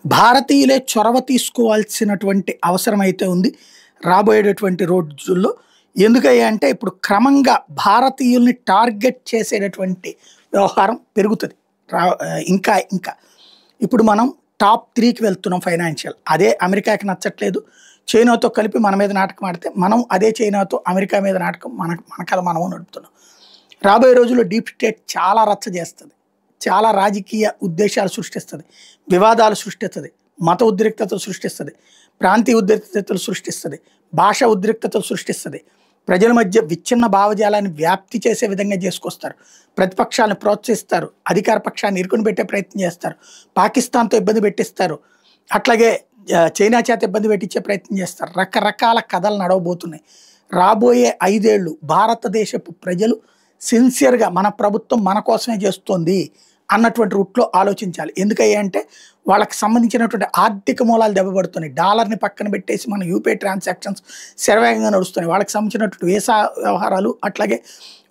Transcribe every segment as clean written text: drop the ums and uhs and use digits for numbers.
భారతీయులే చొరవ తీసుకోవాల్సినటువంటి అవసరం అయితే ఉంది రాబోయేటటువంటి రోజుల్లో. ఎందుకయ్యా అంటే ఇప్పుడు క్రమంగా భారతీయుల్ని టార్గెట్ చేసేటటువంటి వ్యవహారం పెరుగుతుంది. ఇంకా ఇంకా ఇప్పుడు మనం టాప్ 3కి వెళ్తున్నాం ఫైనాన్షియల్. అదే అమెరికాకి నచ్చట్లేదు. చైనాతో కలిపి మన మీద నాటకం ఆడితే మనం అదే చైనాతో అమెరికా మీద నాటకం మన కథ మనము నడుపుతున్నాం. రాబోయే రోజుల్లో డీప్ స్టేట్ చాలా రచ్చ చేస్తుంది, చాలా రాజకీయ ఉద్దేశాలు సృష్టిస్తుంది, వివాదాలు సృష్టిస్తుంది, మత ఉద్రిక్తతలు సృష్టిస్తుంది, ప్రాంతీయ ఉద్రిక్తతలు సృష్టిస్తుంది, భాష ఉద్రిక్తతలు సృష్టిస్తుంది, ప్రజల మధ్య విచ్ఛిన్న భావజాలాన్ని వ్యాప్తి చేసే విధంగా చేసుకొస్తారు, ప్రతిపక్షాలను ప్రోత్సహిస్తారు, అధికార పక్షాన్ని ఇరుకుని పెట్టే ప్రయత్నం చేస్తారు, పాకిస్తాన్తో ఇబ్బంది పెట్టిస్తారు, అట్లాగే చైనా చేత ఇబ్బంది పెట్టించే ప్రయత్నం చేస్తారు. రకరకాల కథలు నడవబోతున్నాయి. రాబోయే 5 ఏళ్ళు భారతదేశపు ప్రజలు సిన్సియర్గా మన ప్రభుత్వం మన కోసమే చేస్తోంది అన్నటువంటి రూట్లో ఆలోచించాలి. ఎందుకయ్యా అంటే వాళ్ళకి సంబంధించినటువంటి ఆర్థిక మూలాలు దెబ్బపడుతున్నాయి. డాలర్ని పక్కన పెట్టేసి మన యూపీఐ ట్రాన్సాక్షన్స్ శరవేగంగా నడుస్తున్నాయి. వాళ్ళకి సంబంధించినటువంటి వీసా వ్యవహారాలు, అట్లాగే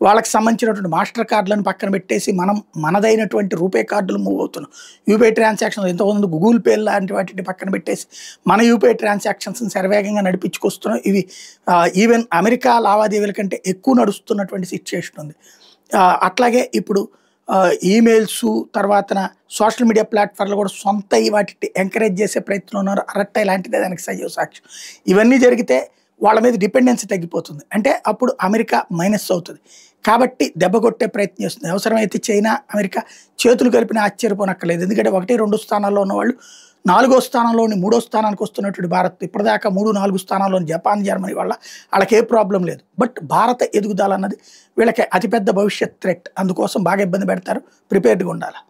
వాళ్ళకి సంబంధించినటువంటి మాస్టర్ కార్డులను పక్కన పెట్టేసి మనం మనదైనటువంటి రూపే కార్డులు మూవ్ అవుతున్నాం. యూపీఐ ట్రాన్సాక్షన్స్ ఎంతోమంది గూగుల్ పే లాంటి వాటిని పక్కన పెట్టేసి మన యూపీఐ ట్రాన్సాక్షన్స్ని శరవేగంగా నడిపించుకొస్తున్నాం. ఇవి ఈవెన్ అమెరికా లావాదేవీల కంటే ఎక్కువ నడుస్తున్నటువంటి సిచ్యుయేషన్ ఉంది. అట్లాగే ఇప్పుడు ఈమెయిల్స్ తర్వాత సోషల్ మీడియా ప్లాట్ఫామ్లు కూడా సొంత వాటిని ఎంకరేజ్ చేసే ప్రయత్నం ఉన్నారు. అరట్ట ఇలాంటిదే దానికి సజీవ సాక్ష్యం. ఇవన్నీ జరిగితే వాళ్ళ మీద డిపెండెన్సీ తగ్గిపోతుంది. అంటే అప్పుడు అమెరికా మైనస్ అవుతుంది. కాబట్టి దెబ్బ కొట్టే ప్రయత్నం చేస్తుంది. అవసరమైతే చైనా అమెరికా చేతులు కలిపిన ఆశ్చర్యపోనక్కర్లేదు. ఎందుకంటే 1, 2 స్థానాల్లో ఉన్నవాళ్ళు 4వ స్థానంలోని 3వ స్థానానికి వస్తున్నటువంటి భారత్, ఇప్పటిదాకా 3, 4 స్థానాల్లోని జపాన్, జర్మనీ వాళ్ళకి ఏ ప్రాబ్లం లేదు. బట్ భారత ఎదుగుదల అన్నది వీళ్ళకి అతిపెద్ద భవిష్యత్ థ్రెట్. అందుకోసం బాగా ఇబ్బంది పెడతారు. ప్రిపేర్డ్గా ఉండాలి.